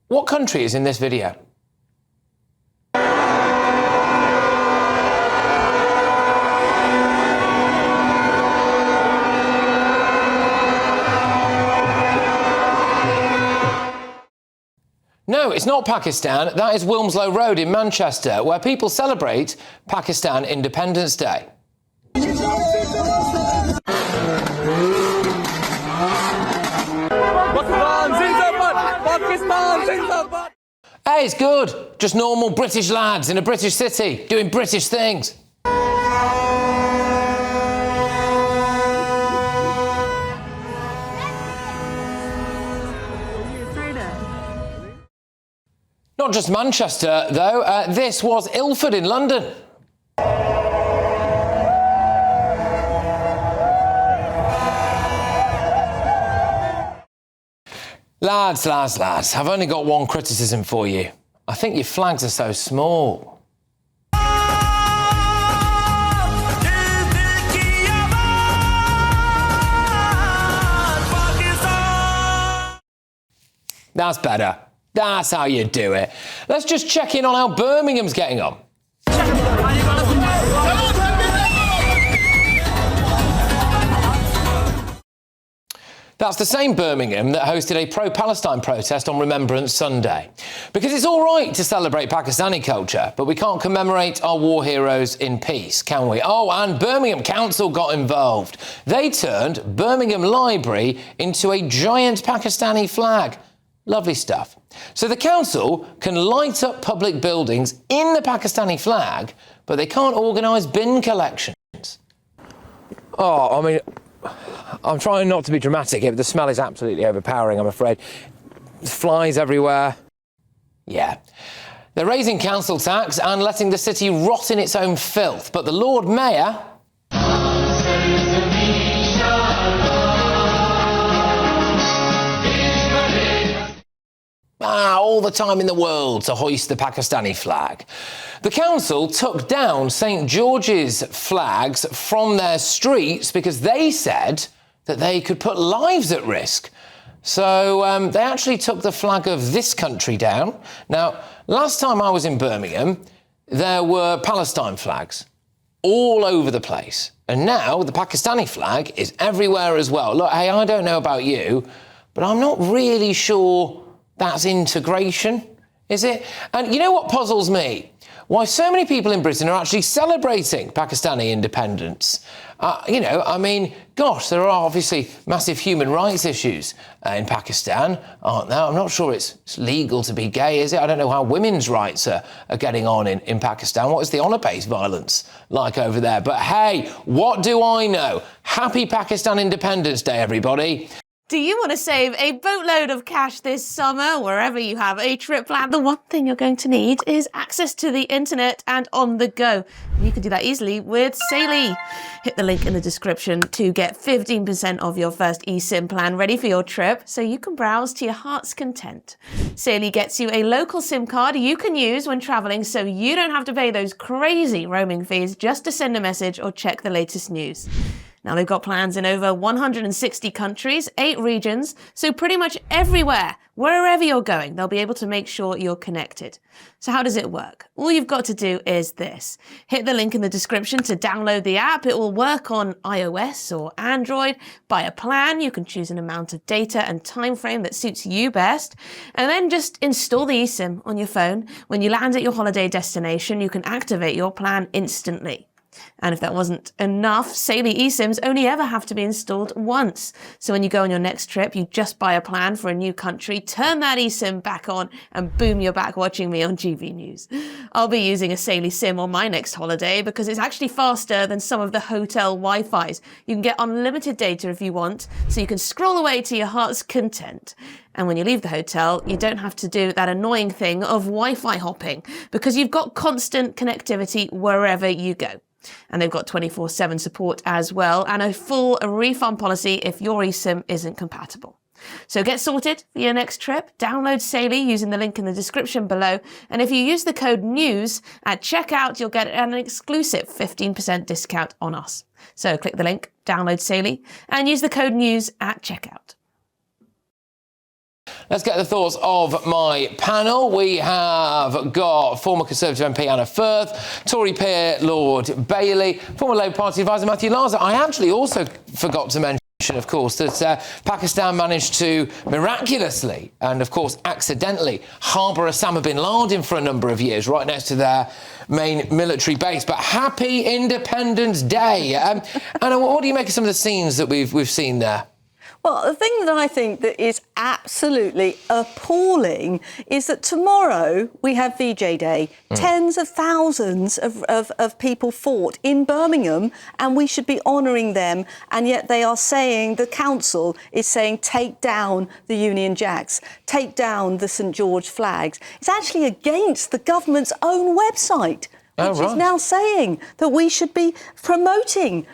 What country is in this video? No, it's not Pakistan. That is Wilmslow Road in Manchester, where people celebrate Pakistan Independence Day. Hey, it's good. Just normal British lads in a British city doing British things. Not just Manchester, though. This was Ilford in London. Lads, I've only got one criticism for you. I think your flags are so small. That's better. That's how you do it. Let's just check in on how Birmingham's getting on. That's the same Birmingham that hosted a pro-Palestine protest on Remembrance Sunday. Because it's all right to celebrate Pakistani culture, but we can't commemorate our war heroes in peace, can we? Oh, and Birmingham Council got involved. They turned Birmingham Library into a giant Pakistani flag. Lovely stuff. So the council can light up public buildings in the Pakistani flag, but they can't organise bin collections. Oh, I mean, I'm trying not to be dramatic here, but the smell is absolutely overpowering, I'm afraid. There's flies everywhere. Yeah. They're raising council tax and letting the city rot in its own filth, but the Lord Mayor... all the time in the world to hoist the Pakistani flag. The council took down St George's flags from their streets because they said that they could put lives at risk. So they actually took the flag of this country down. Now, last time I was in Birmingham, there were Palestine flags all over the place. And now the Pakistani flag is everywhere as well. Look, hey, I don't know about you, but I'm not really sure that's integration, is it? And you know what puzzles me? Why so many people in Britain are actually celebrating Pakistani independence. You know, I mean, gosh, there are obviously massive human rights issues in Pakistan, aren't there? I'm not sure it's legal to be gay, is it? I don't know how women's rights are getting on in Pakistan. What is the honour-based violence like over there? But hey, what do I know? Happy Pakistan Independence Day, everybody. Do you want to save a boatload of cash this summer, wherever you have a trip planned? The one thing you're going to need is access to the internet and on the go. And you can do that easily with Saily. Hit the link in the description to get 15% of your first eSIM plan ready for your trip so you can browse to your heart's content. Saily gets you a local SIM card you can use when traveling so you don't have to pay those crazy roaming fees just to send a message or check the latest news. Now, they've got plans in over 160 countries, 8 regions, so pretty much everywhere, wherever you're going, they'll be able to make sure you're connected. So how does it work? All you've got to do is this. Hit the link in the description to download the app. It will work on iOS or Android. Buy a plan. You can choose an amount of data and time frame that suits you best. And then just install the eSIM on your phone. When you land at your holiday destination, you can activate your plan instantly. And if that wasn't enough, Saily eSIMs only ever have to be installed once. So when you go on your next trip, you just buy a plan for a new country, turn that eSIM back on, and boom, you're back watching me on GB News. I'll be using a Saily SIM on my next holiday because it's actually faster than some of the hotel Wi-Fis. You can get unlimited data if you want, so you can scroll away to your heart's content. And when you leave the hotel, you don't have to do that annoying thing of Wi-Fi hopping because you've got constant connectivity wherever you go. And they've got 24/7 support as well and a full refund policy if your eSIM isn't compatible. So get sorted for your next trip. Download Saily using the link in the description below. And if you use the code NEWS at checkout, you'll get an exclusive 15% discount on us. So click the link, download Saily, and use the code NEWS at checkout. let's get the thoughts of my panel. We have got former Conservative MP Anna Firth, Tory peer Lord Bailey, former Labour Party advisor Matthew Larser. I actually also forgot to mention, of course, that Pakistan managed to miraculously and, of course, accidentally harbour Osama bin Laden for a number of years right next to their main military base. But happy Independence Day. Anna, what do you make of some of the scenes that we've seen there? Well, the thing that I think that is absolutely appalling is that tomorrow we have VJ Day. Tens of thousands of people fought in Birmingham, and we should be honouring them. And yet they are saying, the council is saying, take down the Union Jacks, take down the St George flags. It's actually against the government's own website, which is now saying that we should be promoting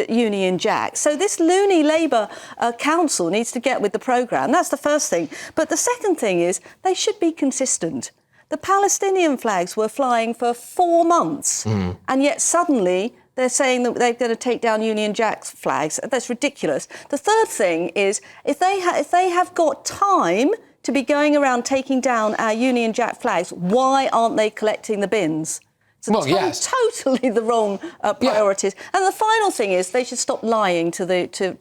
Union Jack. So this loony Labour council needs to get with the programme. That's the first thing. But the second thing is they should be consistent. The Palestinian flags were flying for 4 months, and yet suddenly they're saying that they're going to take down Union Jack's flags. That's ridiculous. The third thing is if they have got time to be going around taking down our Union Jack flags, why aren't they collecting the bins? So totally the wrong priorities. Yeah. And the final thing is they should stop lying to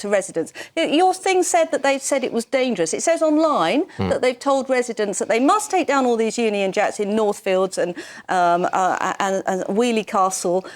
residents. Your thing said that they said it was dangerous. It says online that they've told residents that they must take down all these Union Jacks in Northfields and Wheelie Castle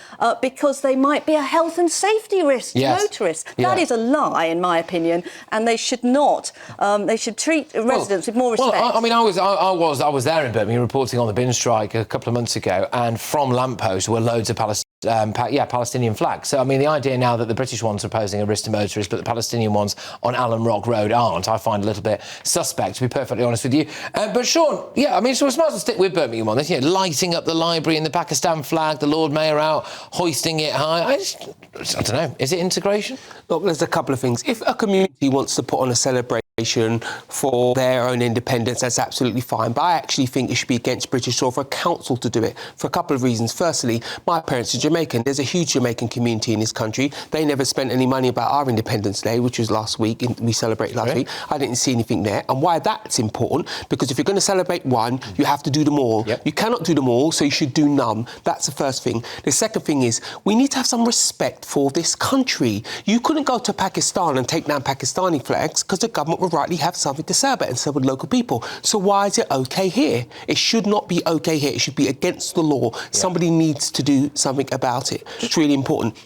because they might be a health and safety risk to motorists. That is a lie, in my opinion, and they should not. They should treat residents with more respect. Well, I mean, I was there in Birmingham reporting on the bin strike a couple of months ago, and from lampposts were loads of Palestinian flags. So, I mean, the idea now that the British ones are posing a risk to motorists, but the Palestinian ones on Allen Rock Road aren't, I find a little bit suspect, to be perfectly honest with you. But, Sean, I mean, so we might as well stick with Birmingham on this, lighting up the library in the Pakistan flag, the Lord Mayor out, hoisting it high. I don't know, is it integration? Look, there's a couple of things. If a community wants to put on a celebration for their own independence, that's absolutely fine. But I actually think it should be against British law for a council to do it for a couple of reasons. Firstly, my parents are Jamaican. There's a huge Jamaican community in this country. They never spent any money about our Independence Day, which was last week. We celebrated last week. I didn't see anything there. And why that's important, because if you're going to celebrate one, you have to do them all. You cannot do them all, so you should do none. That's the first thing. The second thing is we need to have some respect for this country. You couldn't go to Pakistan and take down Pakistani flags because the government would rightly have something to say about it, and so would local people. So why is it okay here? It should not be okay here. It should be against the law. Somebody needs to do something about it. It's really important.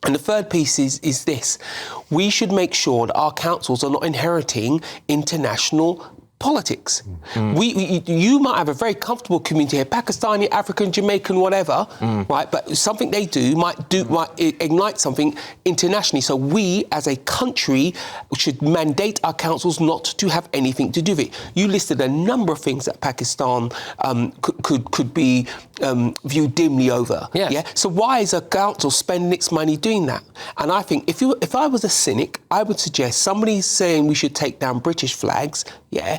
And the third piece is this. We should make sure that our councils are not inheriting international politics. You might have a very comfortable community here, Pakistani, African, Jamaican, whatever, right? But something they do might ignite something internationally. So we, as a country, should mandate our councils not to have anything to do with it. You listed a number of things that Pakistan could be viewed dimly over. So why is a council spending its money doing that? And I think if I was a cynic, I would suggest somebody saying we should take down British flags,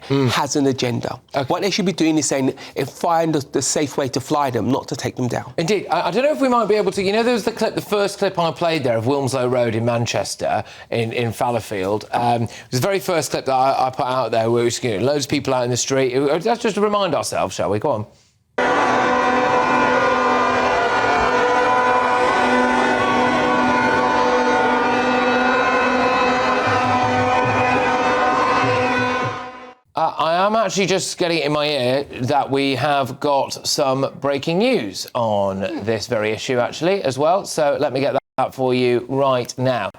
has an agenda. What they should be doing is saying, find the safe way to fly them, not to take them down. Indeed. I don't know if we might be able to... there was the first clip I played there of Wilmslow Road in Manchester, in Fallowfield. It was the very first clip that I put out there where it was loads of people out in the street. Let's just remind ourselves, shall we? Go on. I am actually just getting it in my ear that we have got some breaking news on this very issue, actually, as well. So let me get that for you right now.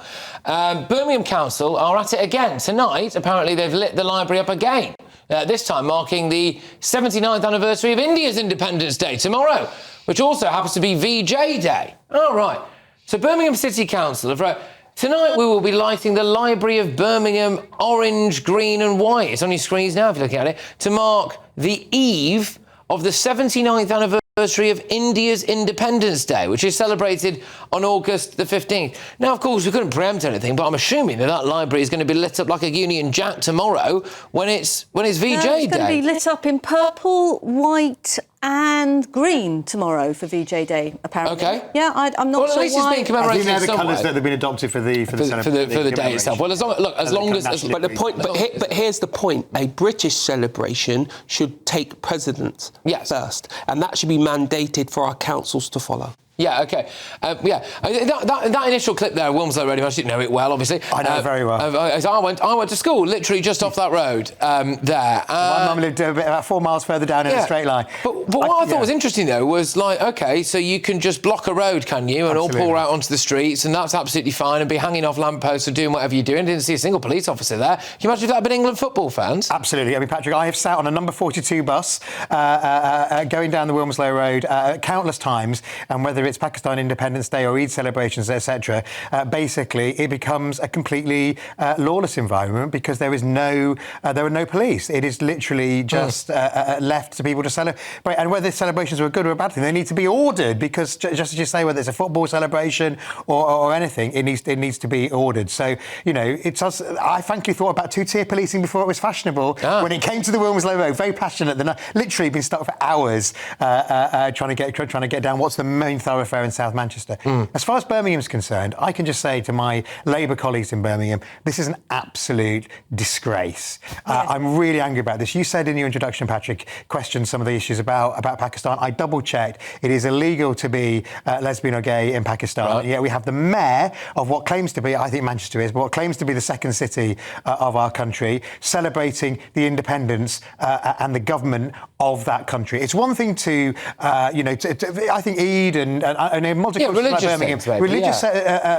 Birmingham Council are at it again tonight. Apparently, they've lit the library up again, this time marking the 79th anniversary of India's Independence Day tomorrow, which also happens to be VJ Day. All right. So Birmingham City Council have wrote... Tonight we will be lighting the Library of Birmingham orange, green and white. It's on your screens now if you're looking at it, to mark the eve of the 79th anniversary of India's Independence Day, which is celebrated on August the 15th. Now, of course, we couldn't preempt anything, but I'm assuming that library is going to be lit up like a Union Jack tomorrow when it's VJ Day. It's going to be lit up in purple, white and green tomorrow for VJ Day, apparently. Okay. Yeah, I'm not Well, at sure least it's why. being commemorated These are in the some colours way. that have been adopted for the the day itself. Well, as long as But the point, but here's the point: a British celebration should take precedence first, and that should be mandated for our councils to follow. Yeah, OK. That initial clip there, Wilmslow Road, I didn't know it well, obviously. I know it very well. I went to school literally just off that road there. My mum lived about 4 miles further down in a straight line. But what I thought was interesting, though, was like, OK, so you can just block a road, can you, and all pour out onto the streets, and that's absolutely fine, and be hanging off lampposts and doing whatever you're doing. Didn't see a single police officer there. Can you imagine if that had been England football fans? Absolutely. I mean, Patrick, I have sat on a number 42 bus going down the Wilmslow Road countless times, and whether it's Pakistan Independence Day or Eid celebrations, etc., basically it becomes a completely lawless environment because there are no police. It is literally just left to people to celebrate. And whether celebrations are a good or a bad thing, they need to be ordered because, just as you say, whether it's a football celebration or anything, it needs to be ordered. So, you know, I frankly thought about two-tier policing before it was fashionable. When it came to the Wilmslow Road, very passionate. Literally been stuck for hours trying to get down what's the main thoroughfare in South Manchester. As far as Birmingham's concerned, I can just say to my Labour colleagues in Birmingham, this is an absolute disgrace. I'm really angry about this. You said in your introduction, Patrick, questioned some of the issues about Pakistan. I double-checked. It is illegal to be lesbian or gay in Pakistan. Right. Yet we have the mayor of what claims to be, I think Manchester is, but what claims to be the second city of our country, celebrating the independence and the government of that country. It's one thing to, I think Eid and religious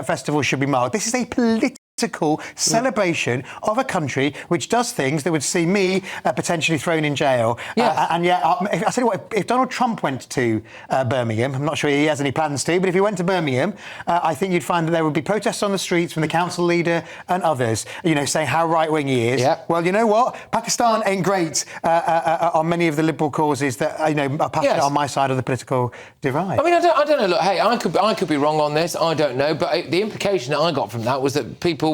festivals should be marked. This is a political celebration of a country which does things that would see me potentially thrown in jail. And yet, I tell you what, if Donald Trump went to Birmingham, I'm not sure he has any plans to, but if he went to Birmingham, I think you'd find that there would be protests on the streets from the council leader and others, saying how right-wing he is. Well, you know what? Pakistan ain't great on many of the liberal causes that, are passionate on my side of the political divide. I mean, I don't know. Look, hey, I could be wrong on this. I don't know. But the implication that I got from that was that people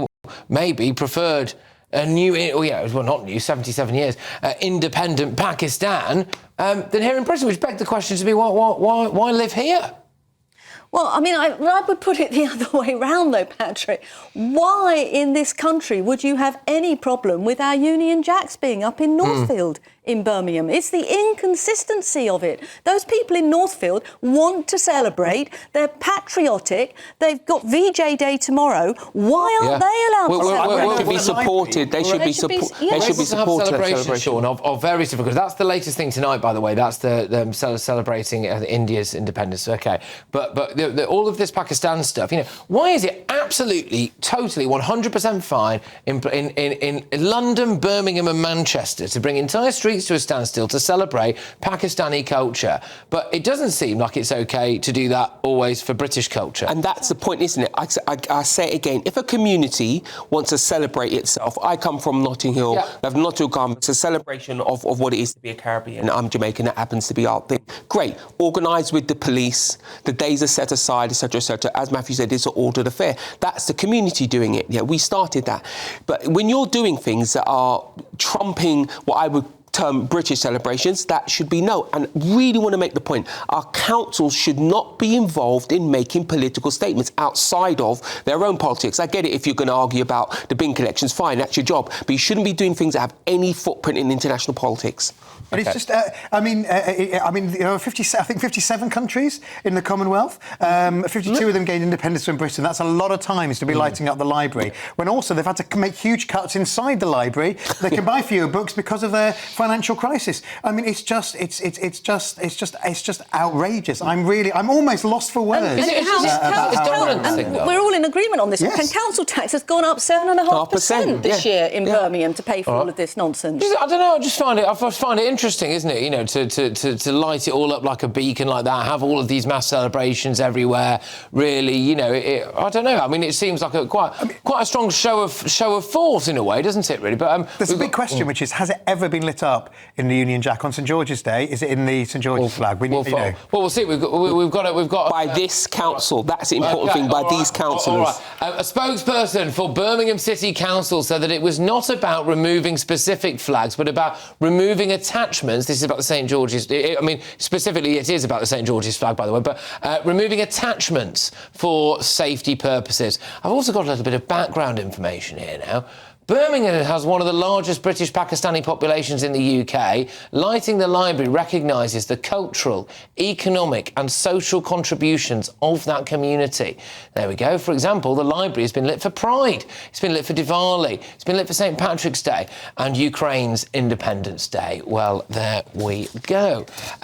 maybe preferred a new, not new, 77 years, independent Pakistan than here in Britain, which begged the question to me, why live here? Well, I mean, I would put it the other way round, though, Patrick. Why in this country would you have any problem with our Union Jacks being up in Northfield in Birmingham? It's the inconsistency of it. Those people in Northfield want to celebrate. They're patriotic. They've got VJ Day tomorrow. Why aren't they allowed to celebrate? They should be supported. They should be supported. Celebration, Sean, of various different because that's the latest thing tonight, by the way. That's the celebrating India's independence. Okay, but all of this Pakistan stuff. Why is it absolutely, totally, 100% fine in London, Birmingham, and Manchester to bring entire streets to a standstill to celebrate Pakistani culture, but it doesn't seem like it's okay to do that always for British culture? And that's the point, isn't it? I say it again. If a community wants to celebrate itself, I come from Notting Hill. I've Nottingham. It's a celebration of what it is to be a Caribbean. I'm Jamaican. That happens to be our thing. Great. Organised with the police. The days are set aside, etc., etc. As Matthew said, it's an ordered affair. That's the community doing it. Yeah, we started that. But when you're doing things that are trumping what I would term British celebrations, that should be no. And really want to make the point, our councils should not be involved in making political statements outside of their own politics. I get it if you're going to argue about the bin collections, fine, that's your job. But you shouldn't be doing things that have any footprint in international politics. But it's just, I think 57 countries in the Commonwealth. 52 of them gained independence from Britain. That's a lot of times to be lighting up the library. When also they've had to make huge cuts inside the library. They can buy fewer books because of their financial crisis. I mean, it's just outrageous. I'm almost lost for words. We're all in agreement on this. Yes. And council tax has gone up 7.5% this year in Birmingham to pay for all of this nonsense. I don't know. I just find it interesting, isn't it? To light it all up like a beacon like that, have all of these mass celebrations everywhere. Really, I don't know. I mean, it seems like quite a strong show of force in a way, doesn't it? Really, but there's a big question, which is: has it ever been lit up up in the Union Jack on St George's Day? Is it in the St George's flag? Well, we'll see. We've got by this council. That's the important thing. By these councillors. All right. A spokesperson for Birmingham City Council said that it was not about removing specific flags, but about removing attachments. This is about the St George's. Specifically, it is about the St George's flag, by the way. But removing attachments for safety purposes. I've also got a little bit of background information here now. Birmingham has one of the largest British Pakistani populations in the UK. Lighting the library recognises the cultural, economic and social contributions of that community. There we go. For example, the library has been lit for Pride, it's been lit for Diwali, it's been lit for St Patrick's Day and Ukraine's Independence Day. Well, there we go.